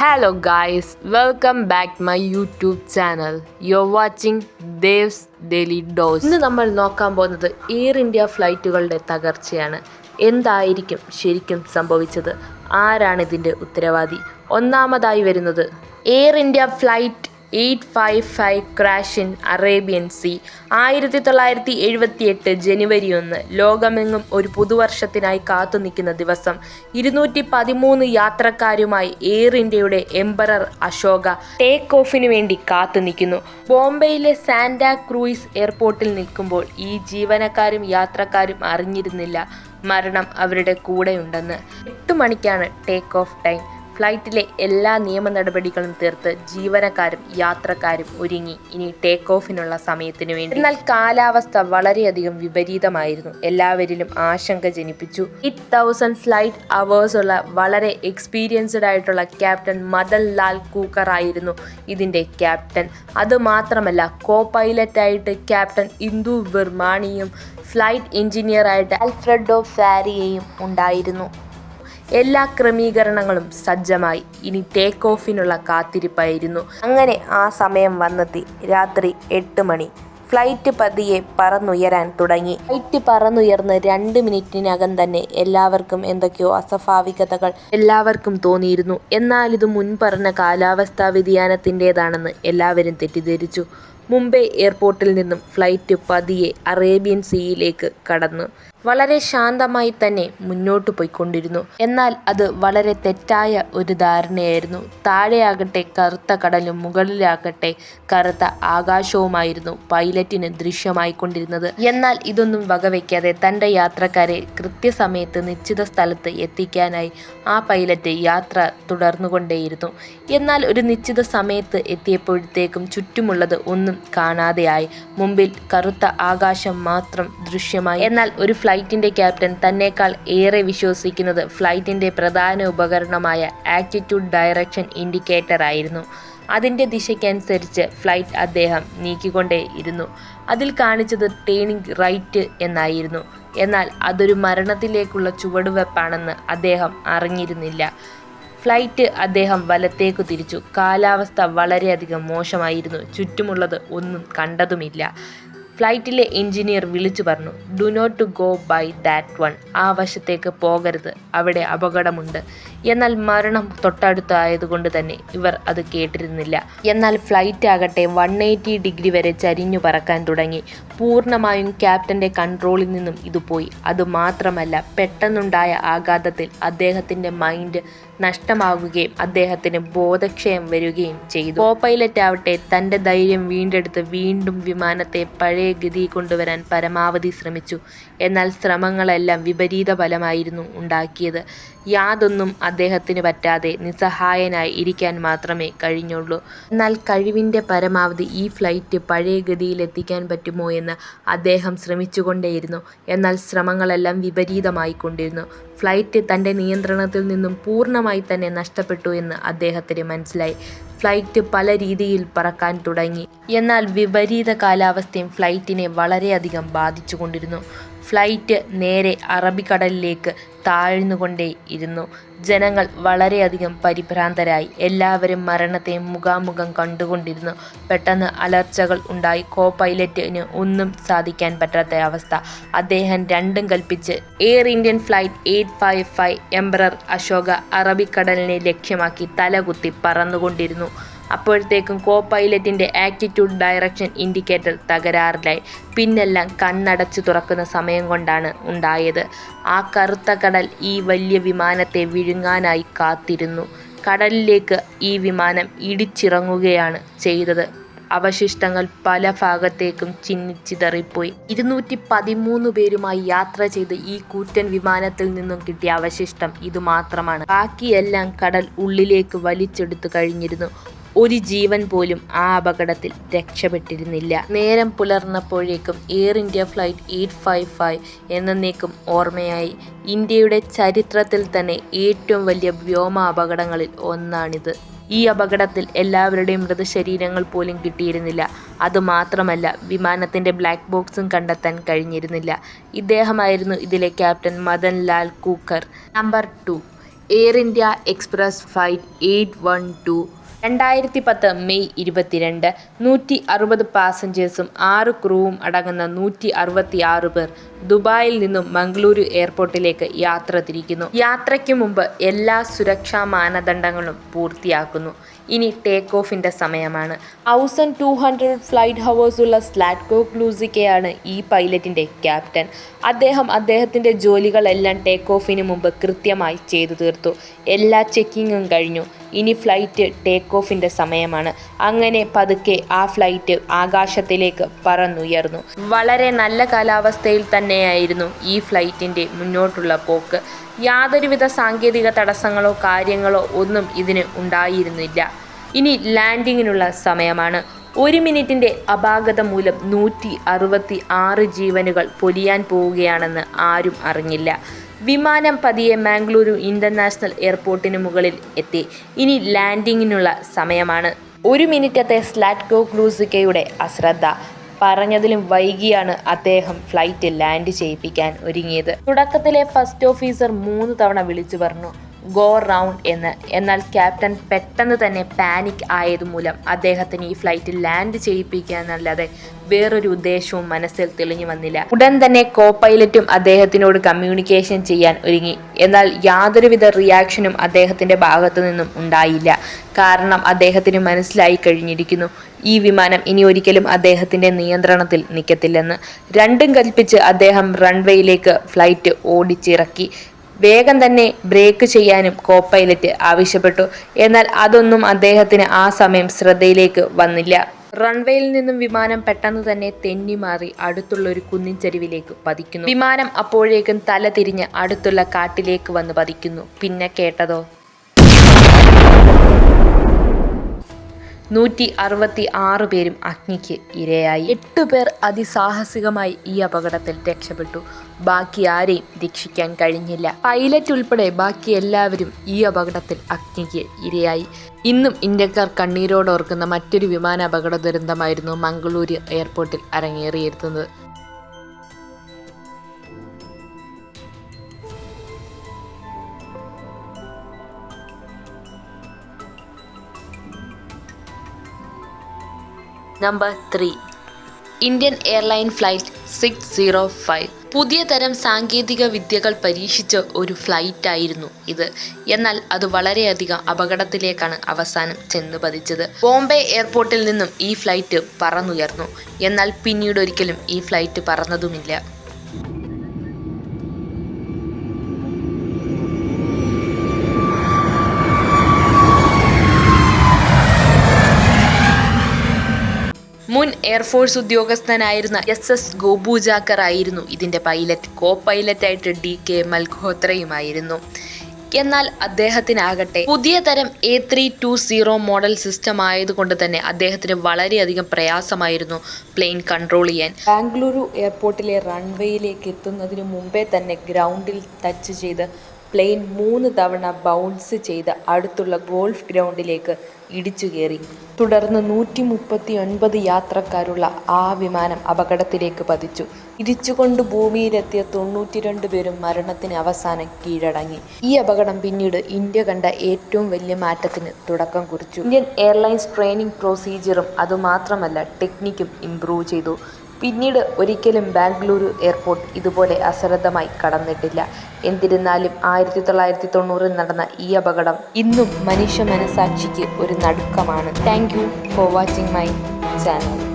Hello guys, welcome back my YouTube channel. You're watching Dev's Daily Dose. ഇന്ന് നമ്മൾ നോക്കാൻ പോകുന്നത് എയർ ഇന്ത്യ ഫ്ലൈറ്റുകളുടെ തകർച്ചയാണ്. എന്തായിരിക്കും ശരിക്കും സംഭവിച്ചത്? ആരാണ് ഇതിൻ്റെ ഉത്തരവാദി? ഒന്നാമതായി വരുന്നത് air India flight 855 crash in Arabian sea. 1978 ജനുവരി 1 ലോകമെങ്ങും ഒരു പുതുവർഷത്തിനായി കാത്തുനിൽക്കുന്ന ദിവസം. 213 യാത്രക്കാരുമായി എയർ ഇന്ത്യയുടെ എംപറർ അശോക ടേക്ക് ഓഫിന് വേണ്ടി കാത്തുനിൽക്കുന്നു. ബോംബെയിലെ സാന്റാ ക്രൂയിസ് എയർപോർട്ടിൽ നിൽക്കുമ്പോൾ ഈ ജീവനക്കാരും യാത്രക്കാരും അറിഞ്ഞിരുന്നില്ല മരണം അവരുടെ കൂടെയുണ്ടെന്ന്. 8 മണിക്കാണ് ടേക്ക് ഓഫ് ടൈം. ഫ്ലൈറ്റിലെ എല്ലാ നിയമ നടപടികളും തീർത്ത് ജീവനക്കാരും യാത്രക്കാരും ഒരുങ്ങി ഇനി ടേക്ക് ഓഫിനുള്ള സമയത്തിനു വേണ്ടി. എന്നാൽ കാലാവസ്ഥ വളരെയധികം വിപരീതമായിരുന്നു. എല്ലാവരിലും ആശങ്ക ജനിപ്പിച്ചു. 8000 ഫ്ലൈറ്റ് അവേഴ്സ് ഉള്ള വളരെ എക്സ്പീരിയൻസ്ഡ് ആയിട്ടുള്ള ക്യാപ്റ്റൻ മദൻ ലാൽ കൂക്കർ ആയിരുന്നു ഇതിൻ്റെ ക്യാപ്റ്റൻ. അതുമാത്രമല്ല, കോ പൈലറ്റായിട്ട് ക്യാപ്റ്റൻ ഇന്ദു വിർമാണിയും ഫ്ലൈറ്റ് എഞ്ചിനീയറായിട്ട് ആൽഫ്രെഡോ ഫാരിയയും ഉണ്ടായിരുന്നു. എല്ലാ ക്രമീകരണങ്ങളും സജ്ജമായി. ഇനി ടേക്ക് ഓഫിനുള്ള കാത്തിരിപ്പായിരുന്നു. അങ്ങനെ ആ സമയം വന്നെത്തി. രാത്രി 8 മണി. ഫ്ലൈറ്റ് പതിയെ പറന്നുയരാൻ തുടങ്ങി. ഫ്ലൈറ്റ് പറന്നുയർന്ന് 2 മിനിറ്റിനകം തന്നെ എല്ലാവർക്കും എന്തൊക്കെയോ അസ്വാഭാവികതകൾ എല്ലാവർക്കും തോന്നിയിരുന്നു. എന്നാൽ ഇത് മുൻപറഞ്ഞ കാലാവസ്ഥാ വ്യതിയാനത്തിൻ്റെതാണെന്ന് എല്ലാവരും തെറ്റിദ്ധരിച്ചു. മുംബൈ എയർപോർട്ടിൽ നിന്നും ഫ്ലൈറ്റ് പതിയെ അറേബ്യൻ സീയിലേക്ക് കടന്നു. വളരെ ശാന്തമായി തന്നെ മുന്നോട്ട് പോയിക്കൊണ്ടിരുന്നു. എന്നാൽ അത് വളരെ തെറ്റായ ഒരു ധാരണയായിരുന്നു. താഴെയാകട്ടെ കറുത്ത കടലും മുകളിലാകട്ടെ കറുത്ത ആകാശവുമായിരുന്നു പൈലറ്റിന് ദൃശ്യമായിക്കൊണ്ടിരുന്നത്. എന്നാൽ ഇതൊന്നും വകവയ്ക്കാതെ തൻ്റെ യാത്രക്കാരെ കൃത്യസമയത്ത് നിശ്ചിത സ്ഥലത്ത് എത്തിക്കാനായി ആ പൈലറ്റ് യാത്ര തുടർന്നുകൊണ്ടേയിരുന്നു. എന്നാൽ ഒരു നിശ്ചിത സമയത്ത് എത്തിയപ്പോഴത്തേക്കും ചുറ്റുമുള്ളത് ഒന്നും കാണാതെയായി. മുമ്പിൽ കറുത്ത ആകാശം മാത്രം ദൃശ്യമായി. എന്നാൽ ഒരു ഫ്ലൈറ്റിൻ്റെ ക്യാപ്റ്റൻ തന്നേക്കാൾ ഏറെ വിശ്വസിക്കുന്നത് ഫ്ലൈറ്റിൻ്റെ പ്രധാന ഉപകരണമായ ആറ്റിറ്റ്യൂഡ് ഡയറക്ഷൻ ഇൻഡിക്കേറ്റർ ആയിരുന്നു. അതിൻ്റെ ദിശയ്ക്കനുസരിച്ച് ഫ്ലൈറ്റ് അദ്ദേഹം നീക്കിക്കൊണ്ടേയിരുന്നു. അതിൽ കാണിച്ചത് ടേണിംഗ് റൈറ്റ് എന്നായിരുന്നു. എന്നാൽ അതൊരു മരണത്തിലേക്കുള്ള ചുവടുവെപ്പാണെന്ന് അദ്ദേഹം അറിഞ്ഞിരുന്നില്ല. ഫ്ലൈറ്റ് അദ്ദേഹം വലത്തേക്കു തിരിച്ചു. കാലാവസ്ഥ വളരെയധികം മോശമായിരുന്നു. ചുറ്റുമുള്ളത് ഒന്നും കണ്ടതുമില്ല. ഫ്ലൈറ്റിലെ എഞ്ചിനീയർ വിളിച്ചു പറഞ്ഞു, "do not go by that one." ആ വശത്തേക്ക് പോകരുത്, അവിടെ അപകടമുണ്ട്. എന്നാൽ മരണം തൊട്ടടുത്തായതുകൊണ്ട് തന്നെ ഇവർ അത് കേട്ടിരുന്നില്ല. എന്നാൽ ഫ്ലൈറ്റ് ആകട്ടെ 180 ഡിഗ്രി വരെ ചരിഞ്ഞു പറക്കാൻ തുടങ്ങി. പൂർണ്ണമായും ക്യാപ്റ്റൻ്റെ കൺട്രോളിൽ നിന്നും ഇത് പോയി. അതുമാത്രമല്ല, പെട്ടെന്നുണ്ടായ ആഘാതത്തിൽ അദ്ദേഹത്തിൻ്റെ മൈൻഡ് നഷ്ടമാകുകയും അദ്ദേഹത്തിന് ബോധക്ഷയം വരികയും ചെയ്തു. കോ പൈലറ്റ് ആവട്ടെ തൻ്റെ ധൈര്യം വീണ്ടെടുത്ത് വീണ്ടും വിമാനത്തെ പഴയ ഗതി കൊണ്ടുവരാൻ പരമാവധി ശ്രമിച്ചു. എന്നാൽ ശ്രമങ്ങളെല്ലാം വിപരീത ഫലമായിരുന്നു ഉണ്ടാക്കിയത്. യാതൊന്നും അദ്ദേഹത്തിന് പറ്റാതെ നിസ്സഹായനായി ഇരിക്കാൻ മാത്രമേ കഴിഞ്ഞുള്ളൂ. എന്നാൽ കഴിവിൻ്റെ പരമാവധി ഈ ഫ്ലൈറ്റ് പഴയ ഗതിയിലെത്തിക്കാൻ പറ്റുമോ എന്ന് അദ്ദേഹം ശ്രമിച്ചുകൊണ്ടേയിരുന്നു. എന്നാൽ ശ്രമങ്ങളെല്ലാം വിപരീതമായിക്കൊണ്ടിരുന്നു. ഫ്ലൈറ്റ് തൻ്റെ നിയന്ത്രണത്തിൽ നിന്നും പൂർണ്ണമായി തന്നെ നഷ്ടപ്പെട്ടു എന്ന് അദ്ദേഹത്തിന് മനസ്സിലായി. ഫ്ലൈറ്റ് പല രീതിയിൽ പറക്കാൻ തുടങ്ങി. എന്നാൽ വിപരീത കാലാവസ്ഥയും ഫ്ലൈറ്റിനെ വളരെയധികം ബാധിച്ചുകൊണ്ടിരുന്നു. ഫ്ലൈറ്റ് നേരെ അറബിക്കടലിലേക്ക് താഴ്ന്നുകൊണ്ടേയിരുന്നു. ജനങ്ങൾ വളരെയധികം പരിഭ്രാന്തരായി. എല്ലാവരും മരണത്തെ മുഖാമുഖം കണ്ടുകൊണ്ടിരുന്നു. പെട്ടെന്ന് അലർച്ചകൾ ഉണ്ടായി. കോ പൈലറ്റിന് ഒന്നും സാധിക്കാൻ പറ്റാത്ത അവസ്ഥ. അദ്ദേഹം രണ്ടും കൽപ്പിച്ച് air Indian flight 855 emperor Ashoka അറബിക്കടലിനെ ലക്ഷ്യമാക്കി തലകുത്തി പറന്നുകൊണ്ടിരുന്നു. അപ്പോഴത്തേക്കും കോ പൈലറ്റിൻ്റെ ആറ്റിറ്റ്യൂഡ് ഡയറക്ഷൻ ഇൻഡിക്കേറ്റർ തകരാറിലായി. പിന്നെല്ലാം കണ്ണടച്ചു തുറക്കുന്ന സമയം കൊണ്ടാണ് ഉണ്ടായത്. ആ കറുത്ത കടൽ ഈ വലിയ വിമാനത്തെ വിഴുങ്ങാനായി കാത്തിരുന്നു. കടലിലേക്ക് ഈ വിമാനം ഇടിച്ചിറങ്ങുകയാണ് ചെയ്തത്. അവശിഷ്ടങ്ങൾ പല ഭാഗത്തേക്കും ചിന്നിച്ചിതറിപ്പോയി. 213 പേരുമായി യാത്ര ചെയ്ത് ഈ കൂറ്റൻ വിമാനത്തിൽ നിന്നും കിട്ടിയ അവശിഷ്ടം ഇതുമാത്രമാണ്. ബാക്കിയെല്ലാം കടൽ ഉള്ളിലേക്ക് വലിച്ചെടുത്തു കഴിഞ്ഞിരുന്നു. ഒരു ജീവൻ പോലും ആ അപകടത്തിൽ രക്ഷപ്പെട്ടിരുന്നില്ല. നേരം പുലർന്നപ്പോഴേക്കും എയർ ഇന്ത്യ ഫ്ലൈറ്റ് 855 എന്നേക്കും ഓർമ്മയായി. ഇന്ത്യയുടെ ചരിത്രത്തിൽ തന്നെ ഏറ്റവും വലിയ വ്യോമ അപകടങ്ങളിൽ ഒന്നാണിത്. ഈ അപകടത്തിൽ എല്ലാവരുടെയും മൃതശരീരങ്ങൾ പോലും കിട്ടിയിരുന്നില്ല. അതുമാത്രമല്ല, വിമാനത്തിൻ്റെ ബ്ലാക്ക് ബോക്സും കണ്ടെത്താൻ കഴിഞ്ഞിരുന്നില്ല. ഇദ്ദേഹമായിരുന്നു ഇതിലെ captain Madan Lal Kukar. Number 2. Air India express flight 812 2010 May 22 160 പാസഞ്ചേഴ്സും 6 ക്രൂവും അടങ്ങുന്ന 166 പേർ ദുബായിൽ നിന്നും മംഗളൂരു എയർപോർട്ടിലേക്ക് യാത്ര തിരിക്കുന്നു. യാത്രയ്ക്ക് മുമ്പ് എല്ലാ സുരക്ഷാ മാനദണ്ഡങ്ങളും പൂർത്തിയാക്കുന്നു. ഇനി ടേക്ക് ഓഫിൻ്റെ സമയമാണ്. 1200 ഫ്ലൈറ്റ് ഹവേഴ്സുള്ള സ്ലാറ്റ്കോ ക്ലൂസിക്കയാണ് ഈ പൈലറ്റിൻ്റെ ക്യാപ്റ്റൻ. അദ്ദേഹത്തിൻ്റെ ജോലികളെല്ലാം ടേക്ക് ഓഫിന് മുമ്പ് കൃത്യമായി ചെയ്തു തീർത്തു. എല്ലാ ചെക്കിങ്ങും കഴിഞ്ഞു. ഇനി ഫ്ലൈറ്റ് ടേക്ക് ഓഫിൻ്റെ സമയമാണ്. അങ്ങനെ പതുക്കെ ആ ഫ്ലൈറ്റ് ആകാശത്തിലേക്ക് പറന്നുയർന്നു. വളരെ നല്ല കാലാവസ്ഥയിൽ തന്നെയായിരുന്നു ഈ ഫ്ലൈറ്റിൻ്റെ മുന്നോട്ടുള്ള പോക്ക്. യാതൊരുവിധ സാങ്കേതിക തടസ്സങ്ങളോ കാര്യങ്ങളോ ഒന്നും ഇതിന് ഉണ്ടായിരുന്നില്ല. ഇനി ലാൻഡിങ്ങിനുള്ള സമയമാണ്. 1 മിനിറ്റിൻ്റെ അപാകത മൂലം 166 ജീവനുകൾ പൊലിയാൻ പോവുകയാണെന്ന് ആരും അറിഞ്ഞില്ല. വിമാനം പതിയെ മംഗളൂരു ഇൻ്റർനാഷണൽ എയർപോർട്ടിന് മുകളിൽ എത്തി. ഇനി ലാൻഡിങ്ങിനുള്ള സമയമാണ്. 1 മിനിറ്റത്തെ സ്ലാറ്റ്കോ ക്ലൂസിക്കയുടെ അശ്രദ്ധ. പറഞ്ഞതിലും വൈകിയാണ് അദ്ദേഹം ഫ്ലൈറ്റ് ലാൻഡ് ചെയ്യിപ്പിക്കാൻ ഒരുങ്ങിയത്. തുടക്കത്തിലെ ഫസ്റ്റ് ഓഫീസർ 3 തവണ വിളിച്ചു പറഞ്ഞു ഗോ റൗണ്ട് എന്ന്. എന്നാൽ ക്യാപ്റ്റൻ പെട്ടെന്ന് തന്നെ പാനിക് ആയതുമൂലം അദ്ദേഹത്തിന് ഈ ഫ്ലൈറ്റ് ലാൻഡ് ചെയ്യിപ്പിക്കാനല്ലാതെ വേറൊരു ഉദ്ദേശവും മനസ്സിൽ തെളിഞ്ഞു വന്നില്ല. ഉടൻ തന്നെ കോ പൈലറ്റും അദ്ദേഹത്തിനോട് കമ്മ്യൂണിക്കേഷൻ ചെയ്യാൻ ഒരുങ്ങി. എന്നാൽ യാതൊരുവിധ റിയാക്ഷനും അദ്ദേഹത്തിൻ്റെ ഭാഗത്തു നിന്നും ഉണ്ടായില്ല. കാരണം അദ്ദേഹത്തിന് മനസ്സിലായി കഴിഞ്ഞിരിക്കുന്നു ഈ വിമാനം ഇനി ഒരിക്കലും അദ്ദേഹത്തിൻ്റെ നിയന്ത്രണത്തിൽ നിൽക്കത്തില്ലെന്ന്. രണ്ടും കൽപ്പിച്ച് അദ്ദേഹം റൺവേയിലേക്ക് ഫ്ലൈറ്റ് ഓടിച്ചിറക്കി. വേഗം തന്നെ ബ്രേക്ക് ചെയ്യാനും കോ പൈലറ്റ് ആവശ്യപ്പെട്ടു. എന്നാൽ അതൊന്നും അദ്ദേഹത്തിന് ആ സമയം ശ്രദ്ധയിലേക്ക് വന്നില്ല. റൺവേയിൽ നിന്നും വിമാനം പെട്ടെന്ന് തന്നെ തെന്നിമാറി അടുത്തുള്ള ഒരു കുന്നിൻ ചരിവിലേക്ക് പതിക്കുന്നു. വിമാനം അപ്പോഴേക്കും തല തിരിഞ്ഞ് അടുത്തുള്ള കാട്ടിലേക്ക് വന്ന് പതിക്കുന്നു. പിന്നെ കേട്ടതോ 166 പേരും അഗ്നിക്ക് ഇരയായി. 8 പേർ അതിസാഹസികമായി ഈ അപകടത്തിൽ രക്ഷപ്പെട്ടു. ബാക്കി ആരെയും രക്ഷിക്കാൻ കഴിഞ്ഞില്ല. പൈലറ്റ് ഉൾപ്പെടെ ബാക്കി എല്ലാവരും ഈ അപകടത്തിൽ അഗ്നിക്ക് ഇരയായി. ഇന്നും ഇന്ത്യക്കാർ കണ്ണീരോടോർക്കുന്ന മറ്റൊരു വിമാന അപകട ദുരന്തമായിരുന്നു മംഗളൂരു എയർപോർട്ടിൽ അരങ്ങേറിയിരുന്നത്. Number 3 Indian airline flight 605. പുതിയ തരം സാങ്കേതിക വിദ്യകൾ പരീക്ഷിച്ച ഒരു ഫ്ലൈറ്റായിരുന്നു ഇത്. എന്നാൽ അത് വളരെയധികം അപകടത്തിലേക്കാണ് അവസാനം ചെന്ന് പതിച്ചത്. ബോംബെ എയർപോർട്ടിൽ നിന്നും ഈ ഫ്ലൈറ്റ് പറന്നുയർന്നു. എന്നാൽ പിന്നീട് ഒരിക്കലും ഈ ഫ്ലൈറ്റ് പറന്നതുമില്ല. മുൻ എയർഫോഴ്സ് ഉദ്യോഗസ്ഥനായിരുന്ന SS ഗോപൂജാക്കർ ആയിരുന്നു ഇതിൻ്റെ പൈലറ്റ്. കോ പൈലറ്റായിട്ട് DK മൽഹോത്രയുമായിരുന്നു. എന്നാൽ അദ്ദേഹത്തിനാകട്ടെ പുതിയ തരം A320 മോഡൽ സിസ്റ്റം ആയതുകൊണ്ട് തന്നെ അദ്ദേഹത്തിന് വളരെയധികം പ്രയാസമായിരുന്നു പ്ലെയിൻ കൺട്രോൾ ചെയ്യാൻ. ബാംഗ്ലൂരു എയർപോർട്ടിലെ റൺവേയിലേക്ക് എത്തുന്നതിന് മുമ്പേ തന്നെ ഗ്രൗണ്ടിൽ ടച്ച് ചെയ്ത് പ്ലെയിൻ 3 തവണ ബൗൺസ് ചെയ്ത് അടുത്തുള്ള ഗോൾഫ് ഗ്രൗണ്ടിലേക്ക് ഇടിച്ചു കയറി. തുടർന്ന് 139 യാത്രക്കാരുള്ള ആ വിമാനം അപകടത്തിലേക്ക് പതിച്ചു. ഇടിച്ചുകൊണ്ട് ഭൂമിയിലെത്തിയ 92 പേരും മരണത്തിന് അവസാനം കീഴടങ്ങി. ഈ അപകടം പിന്നീട് ഇന്ത്യ കണ്ട ഏറ്റവും വലിയ മാറ്റത്തിന് തുടക്കം കുറിച്ചു. ഇന്ത്യൻ എയർലൈൻസ് ട്രെയിനിങ് പ്രൊസീജിയറും അതുമാത്രമല്ല ടെക്നിക്കും ഇംപ്രൂവ് ചെയ്തു. പിന്നീട് ഒരിക്കലും ബാംഗ്ലൂരു എയർപോർട്ട് ഇതുപോലെ അശ്രദ്ധമായി കടന്നിട്ടില്ല. എന്നിരുന്നാലും 1990 നടന്ന ഈ അപകടം ഇന്നും മനുഷ്യ മനസാക്ഷിക്ക് ഒരു നടുക്കമാണ്. Thank you for watching my channel.